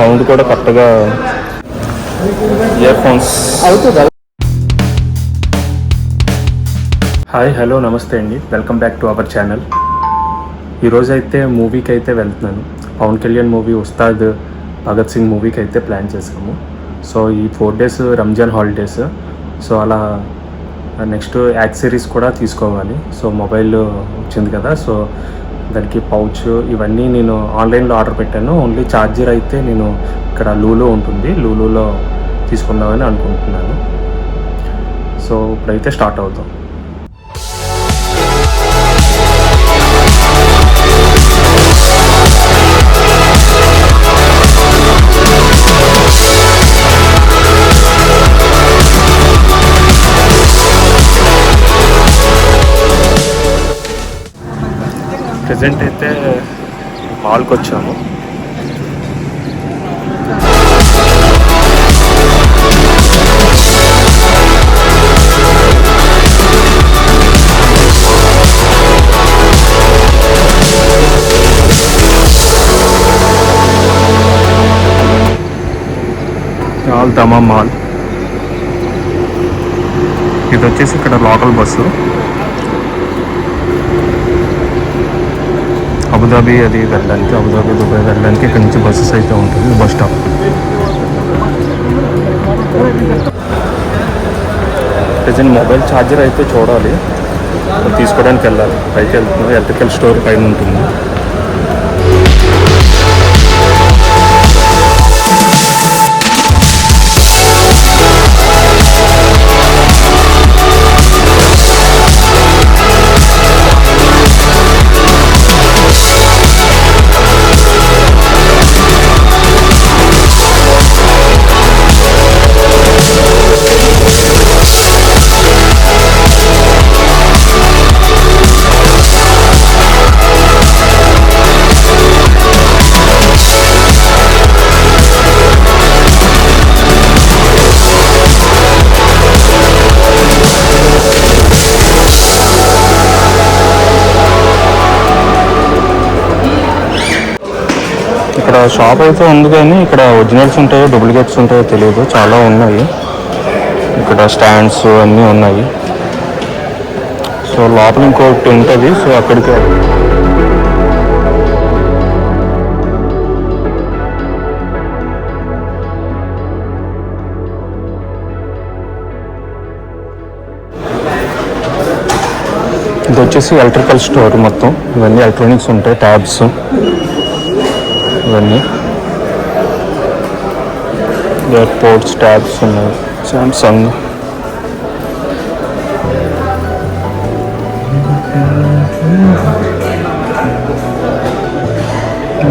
Sound కూడా కరెక్ట్గా ear phones అవుతుంది. హాయ్ హలో నమస్తే అండి, welcome back to our channel. ఈరోజు అయితే మూవీకి అయితే వెళ్తున్నాను. పవన్ కళ్యాణ్ మూవీ ఉస్తాద్ భగత్ సింగ్ మూవీకి అయితే ప్లాన్ చేసాము. సో ఈ 4 days రంజాన్ హాలిడేస్. సో అలా నెక్స్ట్ యాక్సెసరీస్ కూడా తీసుకోవాలి. సో మొబైల్ వచ్చింది కదా, సో దానికి పౌచ్ ఇవన్నీ నేను ఆన్లైన్లో ఆర్డర్ పెట్టాను. ఓన్లీ ఛార్జర్ అయితే నేను ఇక్కడ లూలో ఉంటుంది, లూలులో తీసుకుందామని అనుకుంటున్నాను. సో ఇప్పుడైతే స్టార్ట్ అవుతాం. ప్రజెంట్ అయితే మాల్కి వచ్చాము. ఆల్ దమా మాల్. ఇది వచ్చేసి ఇక్కడ లోకల్ బస్సు. అబుదాబి అది వెళ్ళడానికి, అబుదాబి దుబాయ్ వెళ్ళడానికి ఇక్కడ నుంచి బస్సెస్ అయితే ఉంటుంది. Bus stop. Present mobile charger అయితే చూడాలి, తీసుకోవడానికి వెళ్ళాలి. పైకి వెళ్తున్నాం, ఎలక్ట్రికల్ స్టోర్ పైన ఉంటుంది. ఇక్కడ షాప్ అయితే ఉంది, కానీ ఇక్కడ ఒరిజినల్స్ ఉంటాయో డూప్లికేట్స్ ఉంటాయో తెలియదు. చాలా ఉన్నాయి ఇక్కడ, స్టాండ్స్ అన్నీ ఉన్నాయి. సో లోపల ఇంకోటి ఉంటుంది, సో అక్కడికి ఇది వచ్చేసి ఎలక్ట్రికల్ స్టోర్. మొత్తం ఇవన్నీ ఎలక్ట్రానిక్స్ ఉంటాయి, ట్యాబ్స్ ఇవన్నీ, ఎయిర్పోర్ట్స్ ట్యాబ్స్ ఉన్నాయి, సామ్సంగ్.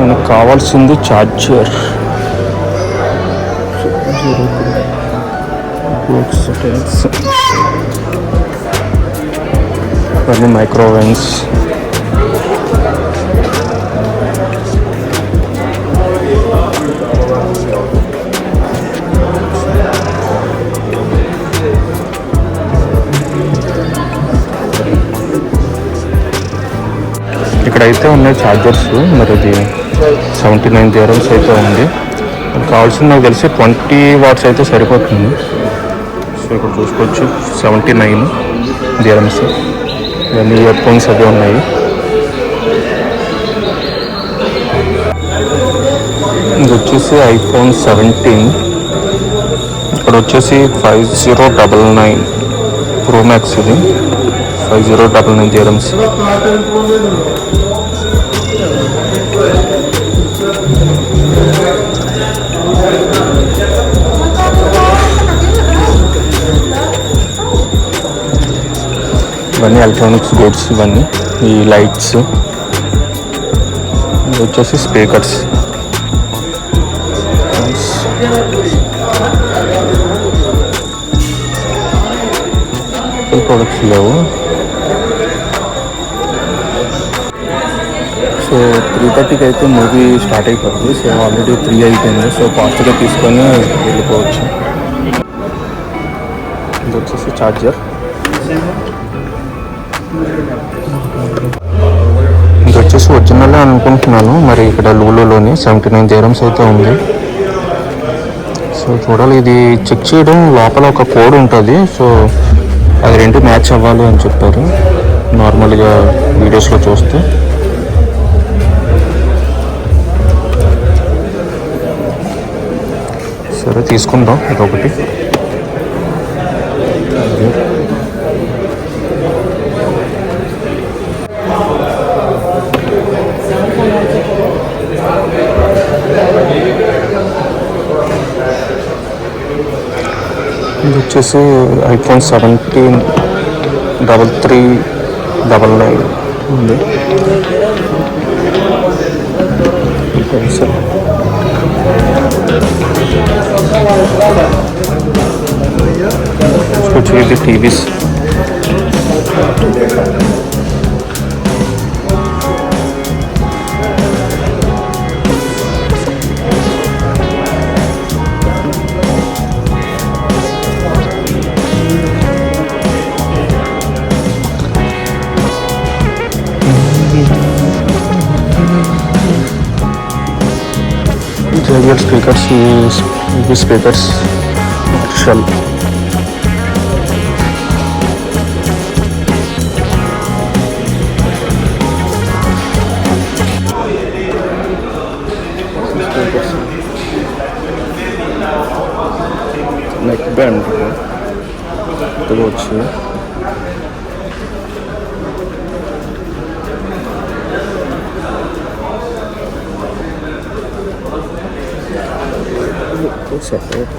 మనకు కావాల్సింది ఛార్జర్, ఇవన్నీ మైక్రోవేవ్స్. ఇక్కడైతే ఉన్నాయి ఛార్జర్స్. మరి అది 79 dirhams అయితే ఉంది. కావాల్సింది నాకు తెలిసి 20 watts అయితే సరిపోతుంది. సో ఇక్కడ చూసుకోవచ్చు 79 dirhams. ఇవన్నీ ఇయర్ ఫోన్స్ అవి ఉన్నాయి. ఇది వచ్చేసి iPhone 17. ఇక్కడ వచ్చేసి 5099 Pro Max. ఇది 5099 dirhams. ఇవన్నీ ఎలక్ట్రానిక్స్ గూడ్స్. ఇవన్నీ ఈ లైట్స్. ఇది వచ్చేసి స్పీకర్స్. ప్రొడక్ట్స్ లేవు. సో 3:30కి అయితే మూవీ స్టార్ట్ అయిపోతుంది. సో ఆల్రెడీ 3 అయిపోయింది. సో ఫాస్ట్గా తీసుకొని వెళ్ళిపోవచ్చు. ఇది వచ్చేసి ఛార్జర్. ఇది వచ్చేసి ఒరిజినల్ అనుకుంటున్నాను. మరి ఇక్కడ లూలులోని 79 dirhams అయితే ఉంది. సో చూడాలి, ఇది చెక్ చేయడం లోపల ఒక కోడ్ ఉంటుంది. సో అది రెండు మ్యాచ్ అవ్వాలి అని చెప్పారు నార్మల్గా వీడియోస్లో చూస్తే. సరే తీసుకుందాం ఇదొకటి. ఇది వచ్చేసి iPhone 17 3399 ఉంది. कुछ भी TV JBL speakers, these speakers Marshall. Neck band to watch here. Separate.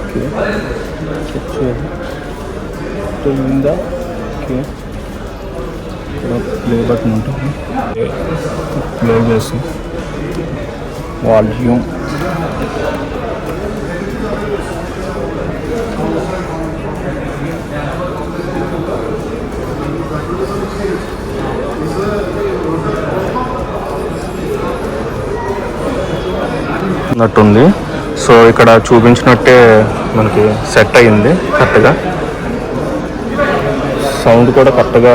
Okay. Okay. Play button ఉంటుంది. ప్లే చేసి వాల్యూమ్ ఉన్నట్టుంది. సో ఇక్కడ చూపించినట్టే మనకి సెట్ అయ్యింది కరెక్ట్గా. సౌండ్ కూడా కరెక్ట్గా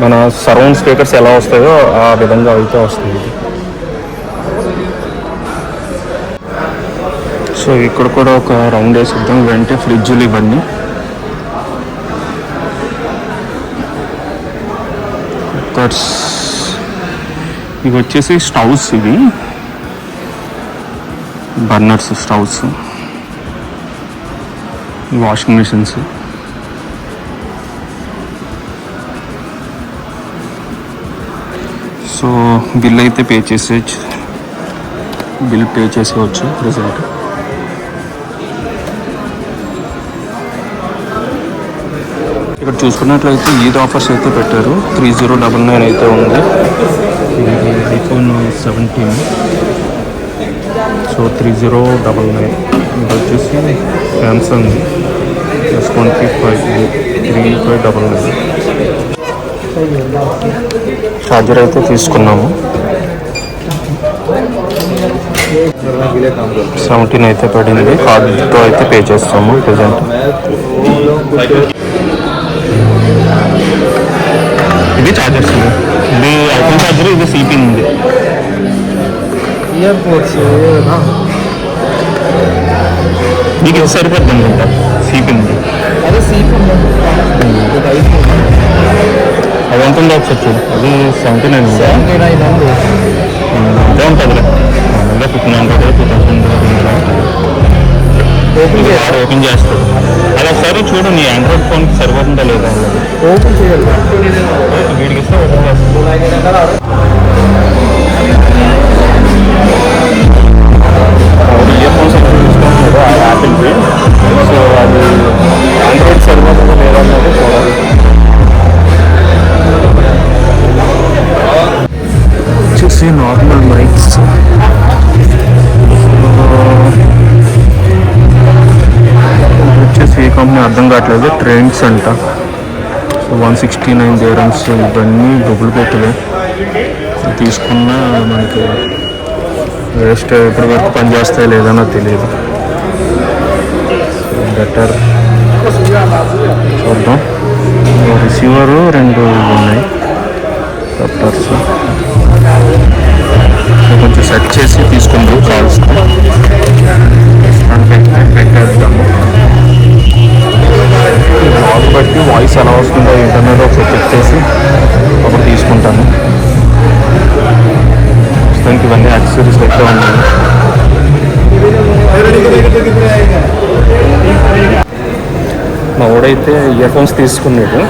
మన సరౌండ్ స్పీకర్స్ ఎలా వస్తాయో ఆ విధంగా అయితే వస్తుంది. సో ఇక్కడ కూడా ఒక రౌండ్ వేసిద్దాం. ఇవంటే ఫ్రిడ్జ్లు ఇవన్నీ. ఇవి వచ్చేసి స్టవ్స్, ఇవి burners stoves, washing machines. So bill అయితే పే చేసేయచ్చు, బిల్ పే చేసేవచ్చు రిజల్ట్. ఇక్కడ చూసుకున్నట్లయితే ఈద్ ఆఫర్స్ అయితే పెట్టారు. 3099 అయితే ఉంది. iPhone 17. సో 3099. ఇది వచ్చేసి శాంసంగ్ S25 3599. ఛార్జర్ అయితే తీసుకున్నాము. 17 అయితే పడింది. కార్డుతో అయితే పే చేస్తాము ప్రజెంట్. ఇది ఛార్జర్స్, ఇది ఐఫోన్ ఛార్జర్, ఇది సిపి ఉంది. మీకు ఇది సరిపోతుంది అనుకుంటా. సిపి ఉంది, అది ఎంత ఉందో ఒకసారి చూడు. అది 79 ఉంది. అంతే ఉంటుందిలే. 5900 2000 ఓపెన్ చేస్తాడు. అది ఒకసారి చూడు, నీ ఆండ్రాయిడ్ ఫోన్కి సరిపోతుందా లేదా అన్నది. ఓపెన్ చేయాలి, వీడికి ఇస్తే ఓపెన్ చేస్తాడు. ఇయర్ ఫోన్స్ అయితే తీసుకుంటున్నాడు యాపిల్కి. సో అది ఆండ్రాయిడ్ సరిపోతుందా లేదా అన్నది చూడాలి. వచ్చేసి నార్మల్ మైక్స్ వచ్చేసి ఏ కంపెనీ అర్థం కావట్లేదు. ట్రెండ్స్ అంట. So 169 dirhams. ఇవన్నీ డూప్లికేట్లే. తీసుకున్న మనకి వేస్ట్. ఇప్పటి వరకు పనిచేస్తాయి లేదన్నా తెలియదు. బెటర్ చూద్దాం. రిసీవరు 2 ఉన్నాయి. కప్టర్స్ కొంచెం సెట్ చేసి తీసుకుందాం కాల్స్ పెట్టేద్దాము. బ్లాగ్ బట్టి వాయిస్ ఎలా వస్తుందో ఇంటర్నెట్ ఒకసారి చెక్ చేసి అప్పుడు తీసుకుంటాను. ప్రస్తుతానికి ఇవన్నీ యాక్సెసరీస్ అయితే ఉన్నాయి. మా వాడైతే ఇయర్ ఫోన్స్ తీసుకున్నాడు,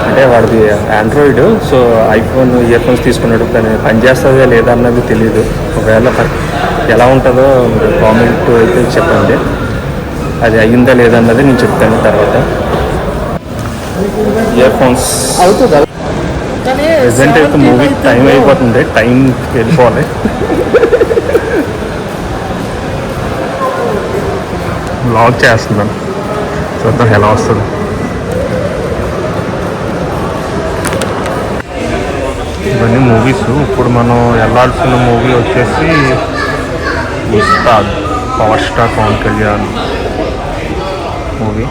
అంటే వాడిది Android, so iPhone ear phones తీసుకున్నాడు. కానీ పనిచేస్తుందా లేదా అన్నది తెలియదు. ఒకవేళ ఎలా ఉంటుందో కామెంట్ అయితే చెప్పండి, అది అయ్యిందా లేదా అన్నది నేను చెప్తాను తర్వాత. ఇయర్ ఫోన్స్ ప్రెజెంట్ అయితే మూవీ టైం అయిపోతుంది, టైం వెళ్ళిపోవాలి. బ్లాగ్ చేస్తున్నాను, చూద్దాం ఎలా వస్తుంది. ఇవన్నీ మూవీస్. ఇప్పుడు మనం వెళ్ళాల్సిన మూవీ వచ్చేసి Ustaad, power star Pawan Kalyan movie.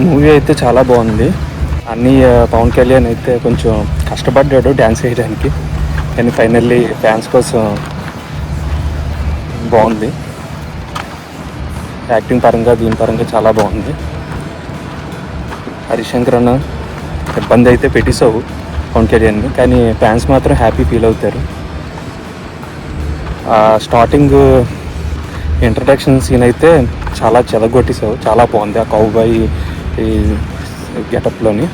Movie అయితే చాలా బాగుంది. అన్నీ పవన్ కళ్యాణ్ అయితే కొంచెం కష్టపడ్డాడు డ్యాన్స్ వేయడానికి, కానీ ఫైనల్లీ ఫ్యాన్స్ కోసం బాగుంది. యాక్టింగ్ పరంగా దీని పరంగా చాలా బాగుంది. హరిశంకర్ అన్న ఇబ్బంది అయితే పెట్టేసావు పవన్ కళ్యాణ్ని, కానీ ఫ్యాన్స్ మాత్రం హ్యాపీ ఫీల్ అవుతారు. స్టార్టింగ్ ఇంట్రడక్షన్ సీన్ అయితే చాలా చెదగొట్టేసావు, చాలా బాగుంది. ఆ కౌబాయ్ ఈ గెటప్లోని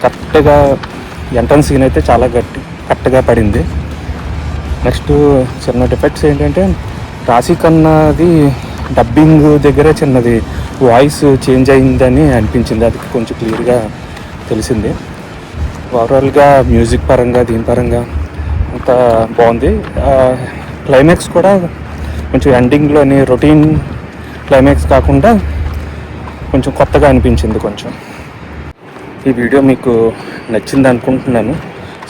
కరెక్ట్గా ఎంట్రన్స్ సీన్ అయితే చాలా కరెక్ట్గా పడింది. నెక్స్ట్ చిన్న డిఫెక్ట్స్ ఏంటంటే రాశి కన్నది డబ్బింగ్ దగ్గర చిన్నది వాయిస్ చేంజ్ అయిందని అనిపించింది, అది కొంచెం క్లియర్గా తెలిసింది. ఓవరాల్గా మ్యూజిక్ పరంగా దీని పరంగా అంత బాగుంది. క్లైమాక్స్ కూడా కొంచెం ఎండింగ్లోని రొటీన్ క్లైమాక్స్ కాకుండా కొంచెం కొత్తగా అనిపించింది. కొంచెం ఈ వీడియో మీకు నచ్చింది అనుకుంటున్నాను.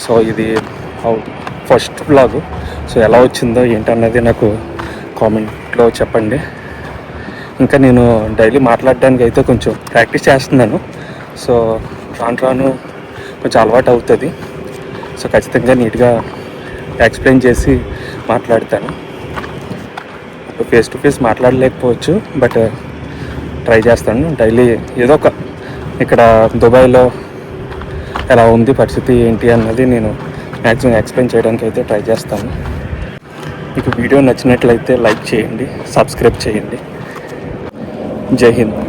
సో ఇది ఫస్ట్ వ్లాగ్, సో ఎలా వచ్చిందో ఏంటన్నది నాకు కామెంట్లో చెప్పండి. ఇంకా నేను డైలీ మాట్లాడడానికి అయితే కొంచెం ప్రాక్టీస్ చేస్తున్నాను, సో రాను కొంచెం అలవాటు అవుతుంది. సో ఖచ్చితంగా నీట్గా ఎక్స్ప్లెయిన్ చేసి మాట్లాడతాను. ఫేస్ టు ఫేస్ మాట్లాడలేకపోవచ్చు, బట్ ట్రై చేస్తాను. డైలీ ఏదో ఒక ఇక్కడ దుబాయ్లో ఎలా ఉంది పరిస్థితి ఏంటి అన్నది నేను మ్యాక్సిమం ఎక్స్ప్లెయిన్ చేయడానికి అయితే ట్రై చేస్తాను. మీకు వీడియో నచ్చినట్లయితే లైక్ చేయండి, సబ్స్క్రైబ్ చేయండి. జై హింద్.